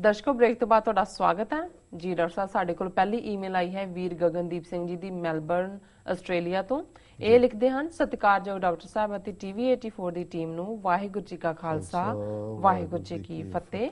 ਦਰਸ਼ਕੋ break ਤੋਂ ਬਾਅਦ ਤੁਹਾਡਾ ਸਵਾਗਤ ਹੈ ਜੀ। ਡਾਕਟਰ ਸਾਹਿਬ ਸਾਡੇ ਕੋਲ ਪਹਿਲੀ ਈਮੇਲ ਆਈ ਹੈ ਵੀਰ ਗਗਨਦੀਪ ਸਿੰਘ ਜੀ ਦੀ ਮੈਲਬਰਨ ਆਸਟ੍ਰੇਲੀਆ ਤੋਂ। ਇਹ ਲਿਖਦੇ ਹਨ, ਸਤਿਕਾਰਯੋਗ ਡਾਕਟਰ ਸਾਹਿਬ ਅਤੇ ਟੀਵੀ 84 ਦੀ ਟੀਮ ਨੂੰ ਵਾਹਿਗੁਰੂ ਜੀ ਕਾ ਖਾਲਸਾ ਵਾਹਿਗੁਰੂ ਜੀ ਕੀ ਫਤਿਹ।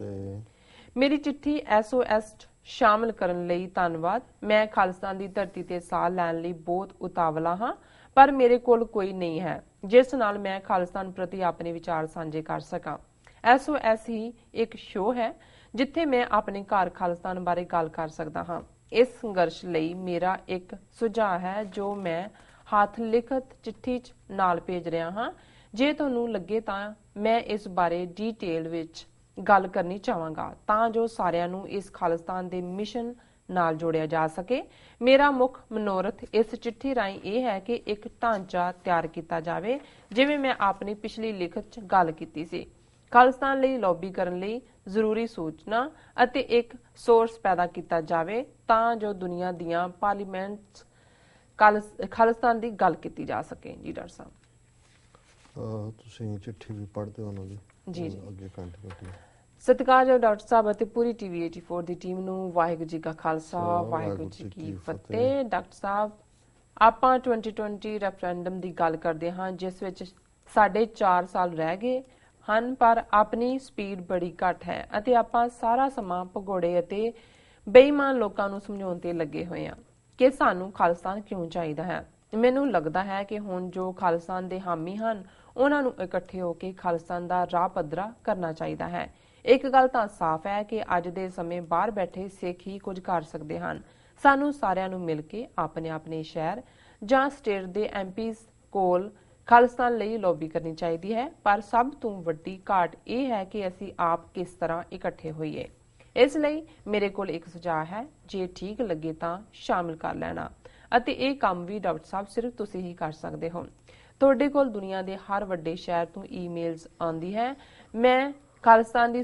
ਮੇਰੀ ਚਿੱਠੀ SOS ਸ਼ਾਮਲ ਕਰਨ ਲਈ ਧੰਨਵਾਦ। ਮੈਂ ਖਾਲਿਸਤਾਨ ਦੀ ਧਰਤੀ ਤੇ ਸਾਹ ਲੈਣ ਲਈ ਬਹੁਤ ਉਤਾਵਲਾ ਹਾਂ, ਪਰ ਮੇਰੇ ਕੋਲ ਕੋਈ ਨਹੀਂ ਹੈ ਜਿਸ ਨਾਲ ਮੈਂ ਖਾਲਿਸਤਾਨ ਪ੍ਰਤੀ ਆਪਣੇ ਵਿਚਾਰ ਸਾਂਝੇ ਕਰ ਸਕਾਂ। SOS ਹੀ ਇੱਕ ਸ਼ੋਅ ਹੈ ਜਿੱਥੇ ਮੈਂ ਆਪਣੇ ਘਰ ਖਾਲਿਸਤਾਨ ਬਾਰੇ ਗੱਲ ਕਰ ਸਕਦਾ ਹਾਂ। ਇਸ ਸੰਘਰਸ਼ ਲਈ ਮੇਰਾ ਇੱਕ ਸੁਝਾਅ ਹੈ ਜੋ ਮੈਂ ਹੱਥ ਲਿਖਤ ਚਿੱਠੀ 'ਚ ਨਾਲ ਭੇਜ ਰਿਹਾ ਹਾਂ। ਜੇ ਤੁਹਾਨੂੰ ਲੱਗੇ ਤਾਂ ਮੈਂ ਇਸ ਬਾਰੇ ਡੀਟੇਲ ਵਿੱਚ ਗੱਲ ਕਰਨੀ ਚਾਹਾਂਗਾ ਤਾਂ ਜੋ ਸਾਰਿਆਂ ਨੂੰ ਇਸ ਖਾਲਿਸਤਾਨ ਦੇ ਮਿਸ਼ਨ ਨਾਲ ਜੋੜਿਆ ਜਾ ਸਕੇ। ਮੇਰਾ ਮੁੱਖ ਮਨੋਰਥ ਇਸ ਚਿੱਠੀ ਰਾਹੀਂ ਇਹ ਹੈ ਕਿ ਇੱਕ ਢਾਂਚਾ ਤਿਆਰ ਕੀਤਾ ਜਾਵੇ, ਜਿਵੇਂ ਮੈਂ ਆਪਣੀ ਪਿਛਲੀ ਲਿਖਤ 'ਚ ਗੱਲ ਕੀਤੀ ਸੀ। ਖਾਲਿਸਤਾਨ ਲਈ ਲੌਬੀ ਕਰਨ ਲਈ ਜ਼ਰੂਰੀ ਸੂਚਨਾ ਅਤੇ ਇੱਕ ਸੋਰਸ ਪੈਦਾ ਕੀਤਾ ਜਾਵੇ ਤਾਂ ਜੋ ਦੁਨੀਆ ਦੀਆਂ ਪਾਰਲੀਮੈਂਟਸ ਖਾਲਿਸਤਾਨ ਦੀ ਗੱਲ ਕੀਤੀ ਜਾ ਸਕੇ। ਜੀ ਡਾਕਟਰ ਸਾਹਿਬ ਤੁਸੀਂ ਚਿੱਠੀ ਵੀ ਪੜ੍ਹਦੇ ਹੋ ਉਹਨਾਂ ਦੀ? ਜੀ ਜੀ, ਅੱਗੇ ਕੰਟੀਨਿਊ। ਸਤਿਕਾਰਯੋਗ ਡਾਕਟਰ ਸਾਹਿਬ ਅਤੇ ਪੂਰੀ ਟੀਵੀ 84 ਦੀ ਟੀਮ ਨੂੰ ਵਾਹਿਗੁਰੂ ਜੀ ਕਾ ਖਾਲਸਾ ਵਾਹਿਗੁਰੂ ਜੀ ਕੀ ਫਤਿਹ। ਡਾਕਟਰ ਸਾਹਿਬ, ਆਪਾਂ 2020 ਰੈਫਰੈਂਡਮ ਦੀ ਗੱਲ ਕਰਦੇ ਹਾਂ ਜਿਸ ਵਿੱਚ ਸਾਡੇ 4 ਸਾਲ ਰਹਿ ਗਏ ਹਨ, ਪਰ ਆਪਣੀ ਸਪੀਡ ਬੜੀ ਘੱਟ ਹੈ ਅਤੇ ਆਪਾਂ ਸਾਰਾ ਸਮਾਂ ਭਗੌੜੇ ਅਤੇ ਬੇਈਮਾਨ ਲੋਕਾਂ ਨੂੰ ਸਮਝਾਉਣ ਤੇ ਲੱਗੇ ਹੋਏ ਹਾਂ ਕਿ ਸਾਨੂੰ ਖਾਲਿਸਤਾਨ ਕਿਉਂ ਚਾਹੀਦਾ ਹੈ। ਮੈਨੂੰ ਲੱਗਦਾ ਹੈ ਕਿ ਹੁਣ ਜੋ ਖਾਲਿਸਤਾਨ ਦੇ ਹਾਮੀ ਹਨ ਉਹਨਾਂ ਨੂੰ ਇਕੱਠੇ ਹੋ ਕੇ ਖਾਲਿਸਤਾਨ ਦਾ ਰਾਹ ਪੱਧਰਾ ਕਰਨਾ ਚਾਹੀਦਾ ਹੈ। ਇੱਕ ਗੱਲ ਤਾਂ ਸਾਫ਼ ਹੈ ਕਿ ਅੱਜ ਦੇ ਸਮੇਂ ਬਾਹਰ ਬੈਠੇ ਸਿੱਖ ਹੀ ਕੁਝ ਕਰ ਸਕਦੇ ਹਨ। ਸਾਨੂੰ ਸਾਰਿਆਂ ਨੂੰ ਮਿਲ ਕੇ ਆਪਣੇ ਆਪਣੇ ਸ਼ਹਿਰ ਜਾਂ ਸਟੇਟ ਦੇ MPs ਕੋਲ ਖਾਲਿਸਤਾਨ ਲਈ ਲੌਬੀ ਕਰਨੀ ਚਾਹੀਦੀ ਹੈ, ਪਰ ਸਭ ਤੋਂ ਵੱਡੀ ਘਾਟ ਇਹ ਹੈ ਕਿ ਅਸੀਂ ਆਪ ਕਿਸ ਤਰ੍ਹਾਂ ਇਕੱਠੇ ਹੋਈਏ। ਇਸ ਲਈ ਮੇਰੇ ਕੋਲ ਇੱਕ ਸੁਝਾਅ ਹੈ, ਜੇ ਠੀਕ ਲੱਗੇ ਤਾਂ ਸ਼ਾਮਿਲ ਕਰ ਲੈਣਾ। ਅਤੇ ਇਹ ਕੰਮ ਵੀ ਡਾਕਟਰ ਸਾਹਿਬ ਸਿਰਫ ਤੁਸੀਂ ਹੀ ਕਰ ਸਕਦੇ ਹੋ। ਤੁਹਾਡੇ ਕੋਲ ਦੁਨੀਆ ਦੇ ਹਰ ਵੱਡੇ ਸ਼ਹਿਰ ਤੋਂ ਈਮੇਲਸ ਆਉਂਦੀ ਹੈ। ਮੈਂ ਖਾਲਿਸਤਾਨ ਦੀ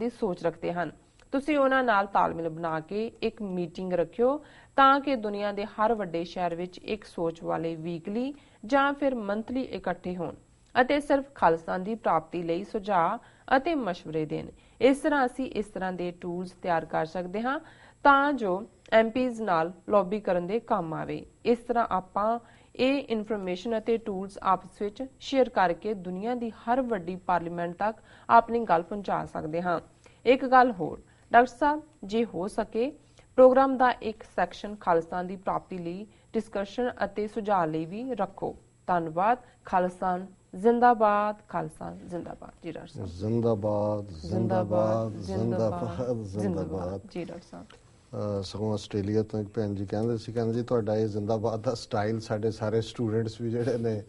ਸੋਚ ਰੱਖਦੇ ਹਨ। ਤੁਸੀਂ ਉਹਨਾਂ ਨਾਲ ਤਾਲਮੇਲ ਬਣਾ ਕੇ ਇੱਕ ਮੀਟਿੰਗ ਰੱਖਿਓ ਤਾਂ ਕਿ ਦੁਨੀਆ ਦੇ ਹਰ ਵੱਡੇ ਸ਼ਹਿਰ ਵਿੱਚ ਇੱਕ ਸੋਚ ਵਾਲੇ ਵੀਕਲੀ ਜਾਂ ਫਿਰ ਮੰਥਲੀ ਇਕੱਠੇ ਹੋਣ ਅਤੇ ਸਿਰਫ ਖਾਲਿਸਤਾਨ ਦੀ ਪ੍ਰਾਪਤੀ ਲਈ ਸੁਝਾਅ ਅਤੇ ਮਸ਼ਵਰੇ ਦੇਣ। ਇਸ ਤਰ੍ਹਾਂ ਅਸੀਂ ਇਸ ਤਰ੍ਹਾਂ ਦੇ ਟੂਲਸ ਤਿਆਰ ਕਰ ਸਕਦੇ ਹਾਂ ਤਾਂ ਜੋ MPs ਨਾਲ ਲੌਬੀ ਕਰਨ ਦੇ ਕੰਮ ਆਵੇ। ਇਸ ਤਰ੍ਹਾਂ ਆਪਾਂ ਇਹ ਇਨਫੋਰਮੇਸ਼ਨ ਅਤੇ ਟੂਲਸ ਆਪਸ ਵਿੱਚ ਸ਼ੇਅਰ ਕਰਕੇ ਦੁਨੀਆ ਦੀ ਹਰ ਵੱਡੀ ਪਾਰਲੀਮੈਂਟ ਤੱਕ ਆਪਣੀ ਗੱਲ ਪਹੁੰਚਾ ਸਕਦੇ ਹਾਂ। ਇੱਕ ਗੱਲ ਹੋਰ ਡਾਕਟਰ ਸਾਹਿਬ, ਜੇ ਹੋ ਸਕੇ ਪ੍ਰੋਗਰਾਮ ਦਾ ਇੱਕ ਸੈਕਸ਼ਨ ਖਾਲਿਸਤਾਨ ਦੀ ਪ੍ਰਾਪਤੀ ਲਈ ਡਿਸਕਸ਼ਨ ਅਤੇ ਸੁਝਾਅ ਲਈ ਵੀ ਰੱਖੋ। ਧੰਨਵਾਦ। ਖਾਲਿਸਤਾਨ ਜ਼ਿੰਦਾਬਾਦ, ਖਾਲਿਸਤਾਨ ਜ਼ਿੰਦਾਬਾਦ। ਜੀ ਡਾਕਟਰ ਸਾਹਿਬ। ਜ਼ਿੰਦਾਬਾਦ ਜ਼ਿੰਦਾਬਾਦ ਜ਼ਿੰਦਾਬਾਦ ਜ਼ਿੰਦਾਬਾਦ। ਜੀ ਡਾਕਟਰ ਸਾਹਿਬ। ਸਗੋਂ ਆਸਟ੍ਰੇਲੀਆ ਤੋਂ ਇੱਕ ਭੈਣ ਜੀ ਕਹਿੰਦੇ ਜੀ ਤੁਹਾਡਾ ਇਹ ਜ਼ਿੰਦਾਬਾਦ ਦਾ ਸਟਾਈਲ ਸਾਡੇ ਸਾਰੇ ਸਟੂਡੈਂਟਸ ਵੀ ਜਿਹੜੇ ਨੇ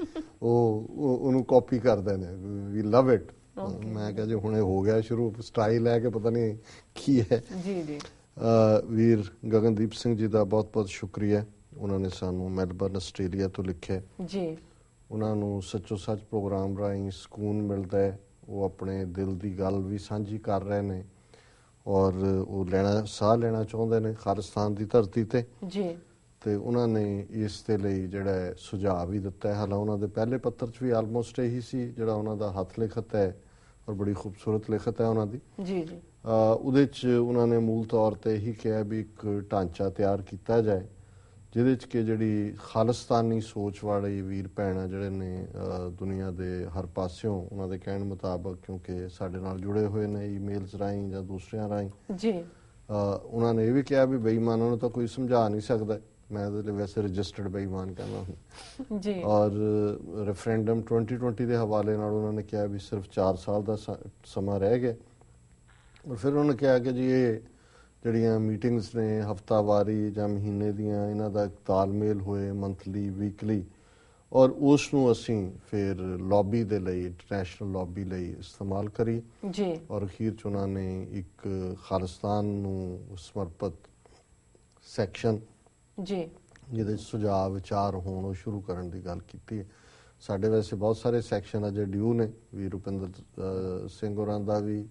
ਉਹਨੂੰ ਕਾਪੀ ਕਰਦੇ ਨੇ। ਵੀ ਲਵ ਇਟ। ਮੈਂ ਕਿਹਾ ਜੀ ਹੁਣੇ ਹੋ ਗਿਆ ਸ਼ੁਰੂ, ਸਟਾਈਲ ਹੈ ਕਿ ਪਤਾ ਨਹੀਂ ਕੀ ਹੈ। ਜੀ ਜੀ। ਵੀਰ ਗਗਨਦੀਪ ਸਿੰਘ ਜੀ ਦਾ ਬਹੁਤ ਬਹੁਤ ਸ਼ੁਕਰੀਆ। ਉਹਨਾਂ ਨੇ ਸਾਨੂੰ ਮੈਲਬਰਨ ਆਸਟ੍ਰੇਲੀਆ ਤੋਂ ਲਿਖਿਆ ਜੀ। ਉਹਨਾਂ ਨੂੰ ਸੱਚੋ ਸੱਚ ਪ੍ਰੋਗਰਾਮ ਰਾਹੀਂ ਸਕੂਨ ਮਿਲਦਾ ਹੈ। ਉਹ ਆਪਣੇ ਦਿਲ ਦੀ ਗੱਲ ਵੀ ਸਾਂਝੀ ਕਰ ਰਹੇ ਨੇ ਔਰ ਉਹ ਸਾਹ ਲੈਣਾ ਚਾਹੁੰਦੇ ਨੇ ਖਾਲਿਸਤਾਨ ਦੀ ਧਰਤੀ ਤੇ ਜੀ। ਤੇ ਉਹਨਾਂ ਨੇ ਇਸ ਦੇ ਲਈ ਜਿਹੜਾ ਸੁਝਾਅ ਵੀ ਦਿੱਤਾ ਹੈ। ਹਾਲਾਂ ਉਹਨਾਂ ਦੇ ਪਹਿਲੇ ਪੱਤਰ 'ਚ ਵੀ ਆਲਮੋਸਟ ਇਹੀ ਸੀ ਜਿਹੜਾ ਉਹਨਾਂ ਦਾ ਹੱਥ ਲਿਖਤ ਹੈ ਔਰ ਬੜੀ ਖੂਬਸੂਰਤ ਲਿਖਤ ਹੈ ਉਹਨਾਂ ਦੀ ਜੀ ਜੀ। ਉਹਦੇ 'ਚ ਉਹਨਾਂ ਨੇ ਮੂਲ ਤੌਰ 'ਤੇ ਇਹੀ ਕਿਹਾ ਵੀ ਇੱਕ ਢਾਂਚਾ ਤਿਆਰ ਕੀਤਾ ਜਾਏ ਜਿਹਦੇ 'ਚ ਕਿ ਜਿਹੜੀ ਖਾਲਿਸਤਾਨੀ ਸੋਚ ਵਾਲੇ ਵੀਰ ਭੈਣਾਂ ਜਿਹੜੇ ਨੇ ਦੁਨੀਆ ਦੇ ਹਰ ਪਾਸਿਓਂ ਉਹਨਾਂ ਦੇ ਕਹਿਣ ਮੁਤਾਬਕ, ਕਿਉਂਕਿ ਸਾਡੇ ਨਾਲ ਜੁੜੇ ਹੋਏ ਨੇ ਈਮੇਲਸ ਰਾਹੀਂ ਜਾਂ ਦੂਸਰਿਆਂ ਰਾਹੀਂ ਜੀ, ਉਹਨਾਂ ਨੇ ਇਹ ਵੀ ਕਿਹਾ ਵੀ ਬੇਈਮਾਨਾਂ ਨੂੰ ਤਾਂ ਕੋਈ ਸਮਝਾ ਨਹੀਂ ਸਕਦਾ। ਮੈਂ ਉਹਦੇ ਲਈ ਵੈਸੇ ਰਜਿਸਟਰਡ ਬੇਈਮਾਨ ਕਹਿੰਦਾ ਹਾਂ ਜੀ। ਔਰ ਰੈਫਰੈਂਡਮ 2020 ਦੇ ਹਵਾਲੇ ਨਾਲ ਉਹਨਾਂ ਨੇ ਕਿਹਾ ਵੀ ਸਿਰਫ 4 ਸਾਲ ਦਾ ਸਮਾਂ ਰਹਿ ਗਿਆ। ਔਰ ਫਿਰ ਉਹਨਾਂ ਨੇ ਕਿਹਾ ਕਿ ਜੀ ਇਹ ਜਿਹੜੀਆਂ ਮੀਟਿੰਗਸ ਨੇ ਹਫਤਾਵਾਰੀ ਜਾਂ ਮਹੀਨੇ ਦੀਆਂ, ਇਹਨਾਂ ਦਾ ਤਾਲਮੇਲ ਹੋਏ ਮੰਥਲੀ ਵੀਕਲੀ ਔਰ ਉਸ ਨੂੰ ਅਸੀਂ ਫਿਰ ਲੌਬੀ ਦੇ ਲਈ, ਇੰਟਰਨੈਸ਼ਨਲ ਲੌਬੀ ਲਈ ਇਸਤੇਮਾਲ ਕਰੀ ਜੀ। ਔਰ ਅਖੀਰ 'ਚ ਉਹਨਾਂ ਨੇ ਇੱਕ ਖਾਲਿਸਤਾਨ ਨੂੰ ਸਮਰਪਿਤ ਸੈਕਸ਼ਨ ਜੀ ਜਿਹਦੇ 'ਚ ਸੁਝਾਅ ਵਿਚਾਰ ਹੋਣ ਉਹ ਸ਼ੁਰੂ ਕਰਨ ਦੀ ਗੱਲ ਕੀਤੀ ਹੈ। ਸਾਡੇ ਵੈਸੇ ਬਹੁਤ ਸਾਰੇ ਸੈਕਸ਼ਨ ਅਜੇ ਡਿਊ ਨੇ। ਵੀ ਰੁਪਿੰਦਰ ਸਿੰਘ ਹੋਰਾਂ ਦਾ ਵੀ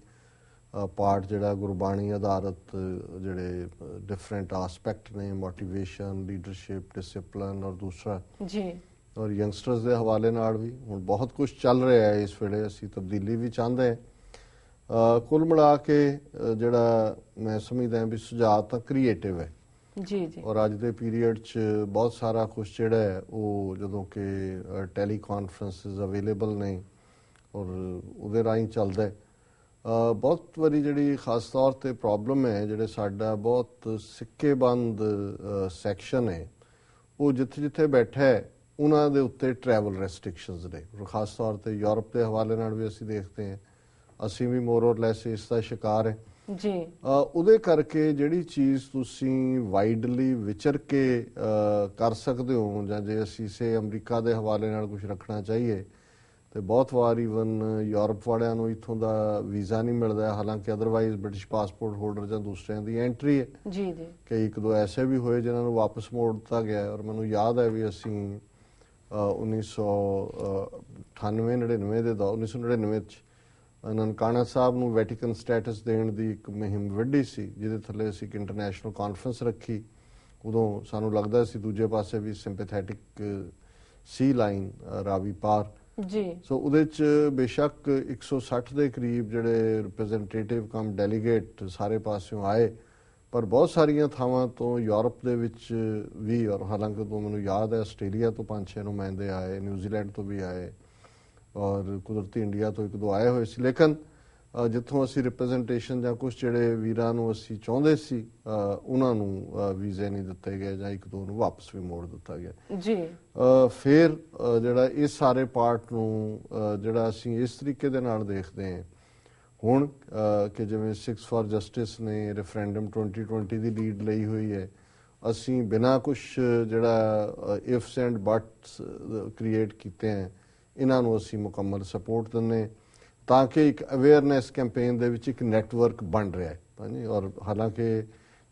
ਪਾਰਟ ਜਿਹੜਾ ਗੁਰਬਾਣੀ ਆਧਾਰਿਤ ਜਿਹੜੇ ਡਿਫਰੈਂਟ ਆਸਪੈਕਟ ਨੇ, ਮੋਟੀਵੇਸ਼ਨ, ਲੀਡਰਸ਼ਿਪ, ਡਿਸਿਪਲਿਨ ਔਰ ਦੂਸਰਾ ਜੀ ਔਰ ਯੰਗਸਟਰਸ ਦੇ ਹਵਾਲੇ ਨਾਲ ਵੀ ਹੁਣ ਬਹੁਤ ਕੁਝ ਚੱਲ ਰਿਹਾ ਹੈ ਇਸ ਵੇਲੇ। ਅਸੀਂ ਤਬਦੀਲੀ ਵੀ ਚਾਹੁੰਦੇ ਕੁੱਲ ਮਿਲਾ ਕੇ ਜਿਹੜਾ ਮੈਂ ਸਮਝਦਾ ਵੀ ਸੁਝਾਅ ਤਾਂ ਕ੍ਰੀਏਟਿਵ ਹੈ ਜੀ ਜੀ। ਔਰ ਅੱਜ ਦੇ ਪੀਰੀਅਡ 'ਚ ਬਹੁਤ ਸਾਰਾ ਕੁਝ ਜਿਹੜਾ ਹੈ ਉਹ ਜਦੋਂ ਕਿ ਟੈਲੀ ਕਾਨਫਰੰਸਿਸ ਅਵੇਲੇਬਲ ਨੇ ਔਰ ਉਹਦੇ ਰਾਹੀਂ ਚੱਲਦਾ ਹੈ। ਬਹੁਤ ਵਾਰੀ ਜਿਹੜੀ ਖਾਸ ਤੌਰ ਤੇ ਪ੍ਰੋਬਲਮ ਹੈ, ਜਿਹੜੇ ਸਾਡਾ ਬਹੁਤ ਸਿੱਕੇਬੰਦ ਸੈਕਸ਼ਨ ਹੈ, ਉਹ ਜਿੱਥੇ ਜਿੱਥੇ ਬੈਠਾ ਹੈ ਉਹਨਾਂ ਦੇ ਉੱਤੇ ਟਰੈਵਲ ਰੈਸਟ੍ਰਿਕਸ਼ਨਸ ਨੇ। ਖਾਸ ਤੌਰ ਤੇ ਯੂਰਪ ਦੇ ਹਵਾਲੇ ਨਾਲ ਵੀ ਅਸੀਂ ਦੇਖਦੇ ਹਾਂ, ਅਸੀਂ ਵੀ ਮੋਰ ਔਰ ਲੈਸ ਇਸ ਦਾ ਸ਼ਿਕਾਰ ਹੈ ਜੀ। ਉਹਦੇ ਕਰਕੇ ਜਿਹੜੀ ਚੀਜ਼ ਤੁਸੀਂ ਵਾਈਡਲੀ ਵਿਚਰ ਕੇ ਕਰ ਸਕਦੇ ਹੋ, ਜਾਂ ਜੇ ਅਸੀਂ ਸੇ ਅਮਰੀਕਾ ਦੇ ਹਵਾਲੇ ਨਾਲ ਕੁਝ ਰੱਖਣਾ ਚਾਹੀਏ ਤੇ ਬਹੁਤ ਵਾਰ ਈਵਨ ਯੂਰਪ ਵਾਲਿਆਂ ਨੂੰ ਇੱਥੋਂ ਦਾ ਵੀਜ਼ਾ ਨਹੀਂ ਮਿਲਦਾ, ਹਾਲਾਂਕਿ ਅਦਰਵਾਈਜ਼ ਬ੍ਰਿਟਿਸ਼ ਪਾਸਪੋਰਟ ਹੋਲਡਰ ਜਾਂ ਦੂਸਰਿਆਂ ਦੀ ਐਂਟਰੀ ਹੈ। ਜੀ ਜੀ। ਕਈ ਇੱਕ ਦੋ ਐਸੇ ਵੀ ਹੋਏ ਜਿਨ੍ਹਾਂ ਨੂੰ ਵਾਪਸ ਮੋੜ ਦਿੱਤਾ ਗਿਆ। ਔਰ ਮੈਨੂੰ ਯਾਦ ਹੈ ਵੀ ਅਸੀਂ 1999 ਚ ਨਨਕਾਣਾ ਸਾਹਿਬ ਨੂੰ ਵੈਟੀਕਨ ਸਟੇਟਸ ਦੇਣ ਦੀ ਇੱਕ ਮੁਹਿੰਮ ਵਿੱਢੀ ਸੀ, ਜਿਹਦੇ ਥੱਲੇ ਅਸੀਂ ਇੱਕ ਇੰਟਰਨੈਸ਼ਨਲ ਕਾਨਫਰੰਸ ਰੱਖੀ। ਉਦੋਂ ਸਾਨੂੰ ਲੱਗਦਾ ਸੀ ਦੂਜੇ ਪਾਸੇ ਵੀ ਸਿੰਪੈਥੈਟਿਕ ਸੀ ਲਾਈਨ ਰਾਵੀ ਪਾਰ ਜੀ। ਸੋ ਉਹਦੇ ਚ ਬੇਸ਼ੱਕ 160 ਦੇ ਕਰੀਬ ਜਿਹੜੇ ਰਿਪਰੈਜ਼ੈਂਟੇਟਿਵ ਕਮ ਡੈਲੀਗੇਟ ਸਾਰੇ ਪਾਸਿਓਂ ਆਏ, ਪਰ ਬਹੁਤ ਸਾਰੀਆਂ ਥਾਵਾਂ ਤੋਂ ਯੂਰਪ ਦੇ ਵਿੱਚ ਵੀ, ਔਰ ਹਾਲਾਂਕਿ ਤੋਂ ਮੈਨੂੰ ਯਾਦ ਹੈ ਆਸਟ੍ਰੇਲੀਆ ਤੋਂ 5-6 ਨੁਮਾਇੰਦੇ ਆਏ, ਨਿਊਜ਼ੀਲੈਂਡ ਤੋਂ ਵੀ ਆਏ ਔਰ ਕੁਦਰਤੀ ਇੰਡੀਆ ਤੋਂ ਇੱਕ ਦੋ ਆਏ ਹੋਏ ਸੀ। ਲੇਕਿਨ ਜਿੱਥੋਂ ਅਸੀਂ ਰਿਪਰੈਜ਼ੈਂਟੇਸ਼ਨ ਜਾਂ ਕੁਝ ਜਿਹੜੇ ਵੀਰਾਂ ਨੂੰ ਅਸੀਂ ਚਾਹੁੰਦੇ ਸੀ ਉਹਨਾਂ ਨੂੰ ਵੀਜ਼ੇ ਨਹੀਂ ਦਿੱਤੇ ਗਏ ਜਾਂ ਇੱਕ ਦੋ ਨੂੰ ਵਾਪਸ ਵੀ ਮੋੜ ਦਿੱਤਾ ਗਿਆ ਜੀ। ਫਿਰ ਜਿਹੜਾ ਇਸ ਸਾਰੇ ਪਾਰਟ ਨੂੰ ਜਿਹੜਾ ਅਸੀਂ ਇਸ ਤਰੀਕੇ ਦੇ ਨਾਲ ਦੇਖਦੇ ਹਾਂ ਹੁਣ ਕਿ ਜਿਵੇਂ 6 ਫਾਰ ਜਸਟਿਸ ਨੇ ਰੈਫਰੈਂਡਮ 2020 ਦੀ ਲੀਡ ਲਈ ਹੋਈ ਹੈ, ਅਸੀਂ ਬਿਨਾਂ ਕੁਝ ਜਿਹੜਾ ਇਫਸ ਐਂਡ ਬਟਸ ਕ੍ਰੀਏਟ ਕੀਤੇ ਹੈ, ਇਹਨਾਂ ਨੂੰ ਅਸੀਂ ਮੁਕੰਮਲ ਸਪੋਰਟ ਦਿੰਦੇ ਤਾਂ ਕਿ ਇੱਕ ਅਵੇਅਰਨੈਸ ਕੈਂਪੇਨ ਦੇ ਵਿੱਚ ਇੱਕ ਨੈਟਵਰਕ ਬਣ ਰਿਹਾ ਹੈ। ਹਾਂਜੀ, ਔਰ ਹਾਲਾਂਕਿ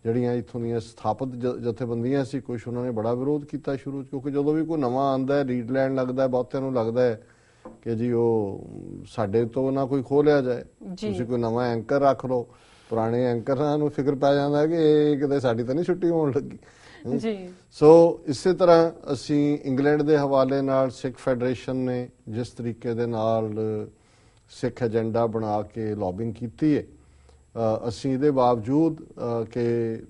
ਜਿਹੜੀਆਂ ਇੱਥੋਂ ਦੀਆਂ ਸਥਾਪਿਤ ਜਥੇਬੰਦੀਆਂ ਸੀ, ਕੁਝ ਉਹਨਾਂ ਨੇ ਬੜਾ ਵਿਰੋਧ ਕੀਤਾ ਸ਼ੁਰੂ 'ਚ, ਕਿਉਂਕਿ ਜਦੋਂ ਵੀ ਕੋਈ ਨਵਾਂ ਆਉਂਦਾ ਹੈ ਰੀਡ ਲੈਣ ਲੱਗਦਾ ਹੈ, ਬਹੁਤਿਆਂ ਨੂੰ ਲੱਗਦਾ ਹੈ ਕਿ ਜੀ ਉਹ ਸਾਡੇ ਤੋਂ ਨਾ ਕੋਈ ਖੋਹ ਲਿਆ ਜਾਏ, ਤੁਸੀਂ ਕੋਈ ਨਵਾਂ ਐਂਕਰ ਰੱਖ ਲਓ। ਪੁਰਾਣੇ ਐਂਕਰਾਂ ਨੂੰ ਫਿਕਰ ਪੈ ਜਾਂਦਾ ਕਿ ਇਹ ਕਿਤੇ ਸਾਡੀ ਤਾਂ ਨਹੀਂ ਛੁੱਟੀ ਹੋਣ ਲੱਗੀ ਜੀ। ਸੋ ਇਸੇ ਤਰ੍ਹਾਂ ਅਸੀਂ ਇੰਗਲੈਂਡ ਦੇ ਹਵਾਲੇ ਨਾਲ ਸਿੱਖ ਫੈਡਰੇਸ਼ਨ ਨੇ ਜਿਸ ਤਰੀਕੇ ਦੇ ਨਾਲ ਸਿੱਖ ਏਜੰਡਾ ਬਣਾ ਕੇ ਲੌਬਿੰਗ ਕੀਤੀ ਹੈ, ਅਸੀਂ ਇਹਦੇ ਬਾਵਜੂਦ ਕਿ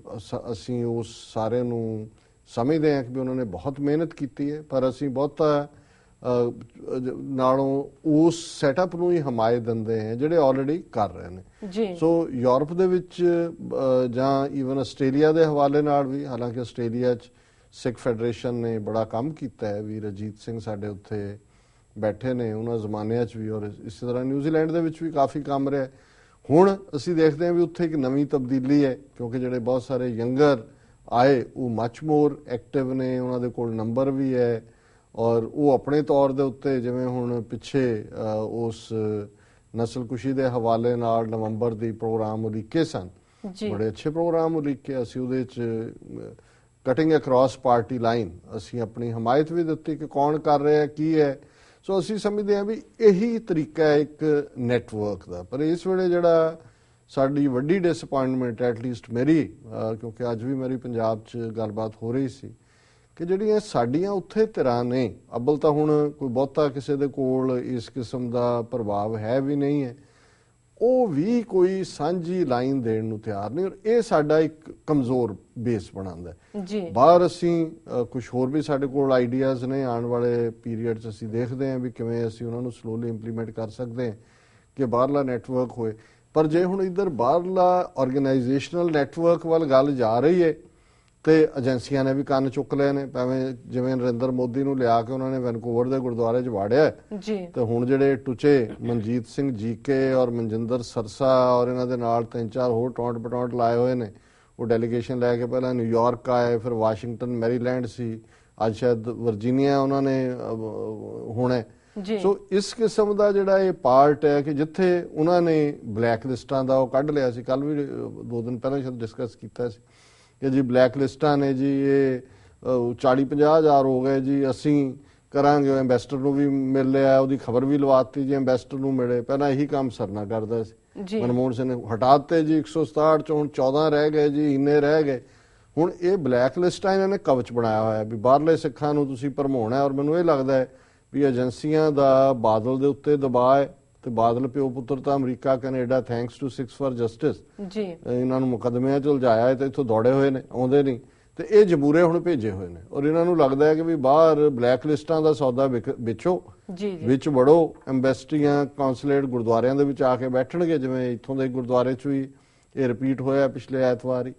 ਅਸੀਂ ਉਸ ਸਾਰੇ ਨੂੰ ਸਮਝਦੇ ਹਾਂ ਕਿ ਵੀ ਉਹਨਾਂ ਨੇ ਬਹੁਤ ਮਿਹਨਤ ਕੀਤੀ ਹੈ, ਪਰ ਅਸੀਂ ਬਹੁਤਾ ਨਾਲੋਂ ਉਸ ਸੈਟਅਪ ਨੂੰ ਹੀ ਹਮਾਇਤ ਦਿੰਦੇ ਹਾਂ ਜਿਹੜੇ ਆਲਰੇਡੀ ਕਰ ਰਹੇ ਨੇ। ਸੋ ਯੂਰਪ ਦੇ ਵਿੱਚ ਜਾਂ ਈਵਨ ਆਸਟ੍ਰੇਲੀਆ ਦੇ ਹਵਾਲੇ ਨਾਲ ਵੀ, ਹਾਲਾਂਕਿ ਆਸਟ੍ਰੇਲੀਆ 'ਚ ਸਿੱਖ ਫੈਡਰੇਸ਼ਨ ਨੇ ਬੜਾ ਕੰਮ ਕੀਤਾ ਹੈ, ਵੀਰ ਅਜੀਤ ਸਿੰਘ ਸਾਡੇ ਉੱਥੇ ਬੈਠੇ ਨੇ ਉਹਨਾਂ ਜ਼ਮਾਨਿਆਂ 'ਚ ਵੀ, ਔਰ ਇਸੇ ਤਰ੍ਹਾਂ ਨਿਊਜ਼ੀਲੈਂਡ ਦੇ ਵਿੱਚ ਵੀ ਕਾਫੀ ਕੰਮ ਰਿਹਾ। ਹੁਣ ਅਸੀਂ ਦੇਖਦੇ ਹਾਂ ਵੀ ਉੱਥੇ ਇੱਕ ਨਵੀਂ ਤਬਦੀਲੀ ਹੈ, ਕਿਉਂਕਿ ਜਿਹੜੇ ਬਹੁਤ ਸਾਰੇ ਯੰਗਰ ਆਏ ਉਹ ਮੱਚ ਮੋਰ ਐਕਟਿਵ ਨੇ, ਉਹਨਾਂ ਦੇ ਕੋਲ ਨੰਬਰ ਵੀ ਹੈ ਔਰ ਉਹ ਆਪਣੇ ਤੌਰ ਦੇ ਉੱਤੇ, ਜਿਵੇਂ ਹੁਣ ਪਿੱਛੇ ਉਸ ਨਸਲਕੁਸ਼ੀ ਦੇ ਹਵਾਲੇ ਨਾਲ ਨਵੰਬਰ ਦੀ ਪ੍ਰੋਗਰਾਮ ਉਲੀਕੇ ਸਨ, ਬੜੇ ਅੱਛੇ ਪ੍ਰੋਗਰਾਮ ਉਲੀਕੇ, ਅਸੀਂ ਉਹਦੇ 'ਚ ਕਟਿੰਗ ਅਕ੍ਰੋਸ ਪਾਰਟੀ ਲਾਈਨ ਅਸੀਂ ਆਪਣੀ ਹਮਾਇਤ ਵੀ ਦਿੱਤੀ ਕਿ ਕੌਣ ਕਰ ਰਿਹਾ ਕੀ ਹੈ। ਸੋ ਅਸੀਂ ਸਮਝਦੇ ਹਾਂ ਵੀ ਇਹੀ ਤਰੀਕਾ ਹੈ ਇੱਕ ਨੈਟਵਰਕ ਦਾ। ਪਰ ਇਸ ਵੇਲੇ ਜਿਹੜਾ ਸਾਡੀ ਵੱਡੀ ਡਿਸਅਪਾਇੰਟਮੈਂਟ, ਐਟਲੀਸਟ ਮੇਰੀ, ਕਿਉਂਕਿ ਅੱਜ ਵੀ ਮੇਰੀ ਪੰਜਾਬ 'ਚ ਗੱਲਬਾਤ ਹੋ ਰਹੀ ਸੀ ਕਿ ਜਿਹੜੀਆਂ ਸਾਡੀਆਂ ਉੱਥੇ ਧਿਰਾਂ ਨੇ, ਅੱਬਲ ਤਾਂ ਹੁਣ ਕੋਈ ਬਹੁਤਾ ਕਿਸੇ ਦੇ ਕੋਲ ਇਸ ਕਿਸਮ ਦਾ ਪ੍ਰਭਾਵ ਹੈ ਵੀ ਨਹੀਂ ਹੈ, ਉਹ ਵੀ ਕੋਈ ਸਾਂਝੀ ਲਾਈਨ ਦੇਣ ਨੂੰ ਤਿਆਰ ਨਹੀਂ, ਔਰ ਇਹ ਸਾਡਾ ਇੱਕ ਕਮਜ਼ੋਰ ਬੇਸ ਬਣਾਉਂਦਾ ਹੈ। ਬਾਹਰ ਅਸੀਂ ਕੁਝ ਹੋਰ ਵੀ ਸਾਡੇ ਕੋਲ ਆਈਡੀਆਜ਼ ਨੇ, ਆਉਣ ਵਾਲੇ ਪੀਰੀਅਡ 'ਚ ਅਸੀਂ ਦੇਖਦੇ ਹਾਂ ਵੀ ਕਿਵੇਂ ਅਸੀਂ ਉਹਨਾਂ ਨੂੰ ਸਲੋਲੀ ਇੰਪਲੀਮੈਂਟ ਕਰ ਸਕਦੇ ਹਾਂ ਕਿ ਬਾਹਰਲਾ ਨੈਟਵਰਕ ਹੋਏ। ਪਰ ਜੇ ਹੁਣ ਇੱਧਰ ਬਾਹਰਲਾ ਆਰਗੇਨਾਈਜੇਸ਼ਨਲ ਨੈਟਵਰਕ ਵੱਲ ਗੱਲ ਜਾ ਰਹੀ ਹੈ ਤੇ ਏਜੰਸੀਆਂ ਨੇ ਵੀ ਕੰਨ ਚੁੱਕ ਲਏ ਨੇ, ਭਾਵੇਂ ਜਿਵੇਂ ਨਰਿੰਦਰ ਮੋਦੀ ਨੂੰ ਲਿਆ ਕੇ ਉਹਨਾਂ ਨੇ ਵੈਨਕੂਵਰ ਦੇ ਗੁਰਦੁਆਰੇ 'ਚ ਵਾੜਿਆ ਤੇ ਹੁਣ ਜਿਹੜੇ ਟੁਚੇ ਮਨਜੀਤ ਸਿੰਘ ਜੀਕੇ ਔਰ ਮਨਜਿੰਦਰ ਸਰਸਾ ਔਰ ਇਹਨਾਂ ਦੇ ਨਾਲ 3-4 ਹੋਰ ਟੌਂਟ ਪਟੌਂਟ ਲਾਏ ਹੋਏ ਨੇ, ਉਹ ਡੈਲੀਗੇਸ਼ਨ ਲੈ ਕੇ ਪਹਿਲਾਂ ਨਿਊਯਾਰਕ ਆਏ, ਫਿਰ ਵਾਸ਼ਿੰਗਟਨ ਮੈਰੀਲੈਂਡ ਸੀ, ਅੱਜ ਸ਼ਾਇਦ ਵਰਜੀਨੀਆ ਉਹਨਾਂ ਨੇ ਹੋਣਾ। ਸੋ ਇਸ ਕਿਸਮ ਦਾ ਜਿਹੜਾ ਇਹ ਪਾਰਟ ਹੈ ਕਿ ਜਿੱਥੇ ਉਹਨਾਂ ਨੇ ਬਲੈਕ ਲਿਸਟਾਂ ਦਾ ਉਹ ਕੱਢ ਲਿਆ ਸੀ, ਕੱਲ ਵੀ 2 ਦਿਨ ਪਹਿਲਾਂ ਸ਼ਾਇਦ ਡਿਸਕਸ ਕੀਤਾ ਸੀ ਕਿ ਜੀ ਬਲੈਕ ਲਿਸਟਾਂ ਨੇ ਜੀ, ਇਹ 40-50 ਹਜ਼ਾਰ ਹੋ ਗਏ ਜੀ, ਅਸੀਂ ਕਰਾਂਗੇ। ਐਂਬੈਸਡਰ ਨੂੰ ਵੀ ਮਿਲ ਲਿਆ, ਉਹਦੀ ਖਬਰ ਵੀ ਲਵਾਤੀ ਜੀ ਐਂਬੈਸਡਰ ਨੂੰ ਮਿਲੇ। ਪਹਿਲਾਂ ਇਹੀ ਕੰਮ ਸਰਨਾ ਕਰਦਾ ਸੀ, ਮਨਮੋਹਨ ਸਿੰਘ ਨੇ ਹਟਾ ਦਿੱਤੇ ਜੀ 167 ਚੋਂ, ਹੁਣ 14 ਰਹਿ ਗਏ ਜੀ, ਇੰਨੇ ਰਹਿ ਗਏ। ਹੁਣ ਇਹ ਬਲੈਕ ਲਿਸਟਾਂ ਇਹਨਾਂ ਨੇ ਕਵਚ ਬਣਾਇਆ ਹੋਇਆ ਵੀ ਬਾਹਰਲੇ ਸਿੱਖਾਂ ਨੂੰ ਤੁਸੀਂ ਭਰਮਾਉਣਾ, ਔਰ ਮੈਨੂੰ ਇਹ ਲੱਗਦਾ ਹੈ ਵੀ ਏਜੰਸੀਆਂ ਦਾ ਬਾਦਲ ਦੇ ਉੱਤੇ ਦਬਾਅ ਹੈ ਤੇ ਬਾਦਲ ਪਿਓ ਪੁੱਤਰ ਤਾਂ America Canada thanks to 6 for justice ji ਇਹਨਾਂ ਨੂੰ ਮੁਕੱਦਮਿਆਂ 'ਚ ਉਲਝਾਇਆ ਤੇ ਇੱਥੋਂ ਦੌੜੇ ਹੋਏ ਨੇ, ਆਉਂਦੇ ਨਹੀਂ ਤੇ ਇਹ ਜਮੂਰੇ ਹੁਣ ਭੇਜੇ ਹੋਏ ਨੇ ਔਰ ਇਹਨਾਂ ਨੂੰ ਲੱਗਦਾ ਹੈ ਕਿ ਵੀ ਬਾਹਰ ਬਲੈਕ ਲਿਸਟਾਂ ਦਾ ਸੌਦਾ ਵਿੱਚੋਂ ਜੀ ਜੀ ਵਿੱਚ ਵੜੋ, ਐਮਬੈਸਟਰੀਆਂ ਕੌਂਸੂਲੇਟ ਗੁਰਦੁਆਰਿਆਂ ਦੇ ਵਿੱਚ ਆ ਕੇ ਬੈਠਣਗੇ, ਜਿਵੇਂ ਇੱਥੋਂ ਦੇ ਗੁਰਦੁਆਰੇ 'ਚ ਵੀ ਇਹ ਰਿਪੀਟ ਹੋਇਆ ਪਿਛਲੇ ਐਤਵਾਰ ਹੀ।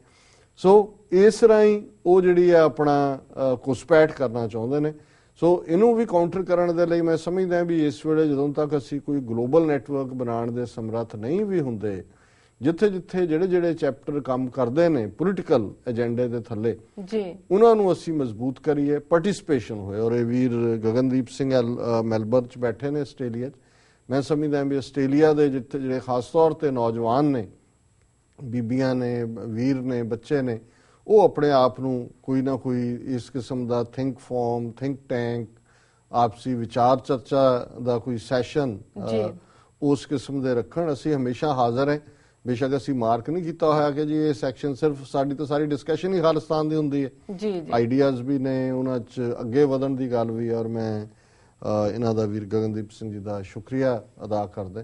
ਸੋ ਇਸ ਰਾਹੀਂ ਉਹ ਜਿਹੜੀ ਹੈ ਆਪਣਾ ਘੁਸਪੈਠ ਕਰਨਾ ਚਾਹੁੰਦੇ ਨੇ। ਸੋ ਇਹਨੂੰ ਵੀ ਕਾਊਂਟਰ ਕਰਨ ਦੇ ਲਈ ਮੈਂ ਸਮਝਦਾ ਵੀ ਇਸ ਵੇਲੇ ਜਦੋਂ ਤੱਕ ਅਸੀਂ ਕੋਈ ਗਲੋਬਲ ਨੈਟਵਰਕ ਬਣਾਉਣ ਦੇ ਸਮਰੱਥ ਨਹੀਂ ਵੀ ਹੁੰਦੇ, ਜਿੱਥੇ ਜਿੱਥੇ ਜਿਹੜੇ ਚੈਪਟਰ ਕੰਮ ਕਰਦੇ ਨੇ ਪੋਲੀਟੀਕਲ ਏਜੰਡੇ ਦੇ ਥੱਲੇ ਜੀ ਉਹਨਾਂ ਨੂੰ ਅਸੀਂ ਮਜ਼ਬੂਤ ਕਰੀਏ, ਪਾਰਟਿਸਿਪੇਸ਼ਨ ਹੋਏ। ਔਰ ਇਹ ਵੀਰ ਗਗਨਦੀਪ ਸਿੰਘ ਮੈਲਬਰਨ 'ਚ ਬੈਠੇ ਨੇ ਆਸਟ੍ਰੇਲੀਆ 'ਚ, ਮੈਂ ਸਮਝਦਾ ਵੀ ਆਸਟ੍ਰੇਲੀਆ ਦੇ ਜਿੱਥੇ ਜਿਹੜੇ ਖਾਸ ਤੌਰ ਤੇ ਨੌਜਵਾਨ ਨੇ, ਬੀਬੀਆਂ ਨੇ, ਵੀਰ ਨੇ, ਬੱਚੇ ਨੇ, ਉਹ ਆਪਣੇ ਆਪ ਨੂੰ ਕੋਈ ਨਾ ਕੋਈ ਇਸ ਕਿਸਮ ਦਾ ਥਿੰਕ ਫਾਰਮ, ਥਿੰਕ ਟੈਂਕ, ਆਪਸੀ ਵਿਚਾਰ ਚਰਚਾ ਦਾ ਕੋਈ ਸੈਸ਼ਨ ਉਸ ਕਿਸਮ ਦੇ ਰੱਖਣ। ਅਸੀਂ ਹਮੇਸ਼ਾ ਹਾਜ਼ਰ ਹਾਂ। ਬੇਸ਼ੱਕ ਅਸੀਂ ਮਾਰਕ ਨਹੀਂ ਕੀਤਾ ਹੋਇਆ ਕਿ ਜੀ ਇਹ ਸੈਕਸ਼ਨ ਸਿਰਫ ਸਾਡੀ ਤਾਂ ਸਾਰੀ ਡਿਸਕਸ਼ਨ ਹੀ ਖਾਲਿਸਤਾਨ ਦੀ ਹੁੰਦੀ ਹੈ, ਜੀ ਜੀ ਆਈਡੀਆਜ਼ ਵੀ ਨੇ ਉਹਨਾਂ 'ਚ ਅੱਗੇ ਵਧਣ ਦੀ ਗੱਲ ਵੀ। ਔਰ ਮੈਂ ਇਹਨਾਂ ਦਾ ਵੀਰ ਗਗਨਦੀਪ ਸਿੰਘ ਜੀ ਦਾ ਸ਼ੁਕਰੀਆ ਅਦਾ ਕਰਦਾ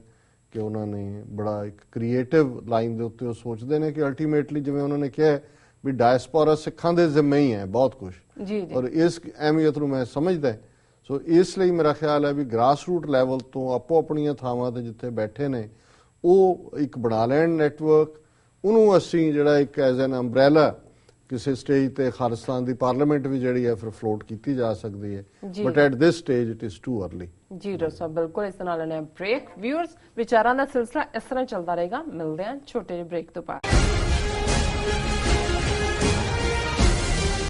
ਕਿ ਉਹਨਾਂ ਨੇ ਬੜਾ ਇੱਕ ਕ੍ਰੀਏਟਿਵ ਲਾਈਨ ਦੇ ਉੱਤੇ ਉਹ ਸੋਚਦੇ ਨੇ ਕਿ ਅਲਟੀਮੇਟਲੀ ਜਿਵੇਂ ਉਹਨਾਂ ਨੇ ਕਿਹਾ ਵੀ ਡਾਇਸਪੋਰਾ ਸਿੱਖਾਂ ਦੇ ਜ਼ਿੰਮੇ ਹੀ ਹੈ ਬਹੁਤ ਕੁਝ, ਜੀ ਜੀ ਔਰ ਇਸ ਅਹਿਮੀਅਤ ਨੂੰ ਮੈਂ ਸਮਝਦਾ। ਸੋ ਇਸ ਲਈ ਮੇਰਾ ਖਿਆਲ ਹੈ ਵੀ ਗ੍ਰਾਸ ਰੂਟ ਲੈਵਲ ਤੋਂ ਆਪੋ ਆਪਣੀਆਂ ਥਾਵਾਂ ਤੇ ਜਿੱਥੇ ਬੈਠੇ ਨੇ ਉਹ ਇੱਕ ਬਣਾ ਲੈਣ ਨੈਟਵਰਕ, ਉਹਨੂੰ ਅਸੀਂ ਜਿਹੜਾ ਇੱਕ ਐਜ਼ ਐਨ ਅੰਬ੍ਰੈਲਾ ਕਿਸੇ ਸਟੇਜ ਤੇ ਖਾਲਿਸਤਾਨ ਦੀ ਪਾਰਲੀਮੈਂਟ ਵੀ ਜਿਹੜੀ ਹੈ ਫਿਰ ਫਲੋਟ ਕੀਤੀ ਜਾ ਸਕਦੀ ਹੈ, but at this stage it is too early. ਜੀ ਡਾਕਟਰ ਸਾਹਿਬ ਬਿਲਕੁਲ ਇਸ ਨਾਲ ਲੈਣੇ ਬ੍ਰੇਕ। ਵਿਊਅਰਸ ਵਿਚਾਰਾਂ ਦਾ ਸਿਲਸਿਲਾ ਇਸ ਤਰ੍ਹਾਂ ਚੱਲਦਾ ਰਹੇਗਾ। ਮਿਲਦੇ ਹਾਂ ਛੋਟੇ ਜਿਹੇ ਬ੍ਰੇਕ ਤੋਂ ਬਾਅਦ।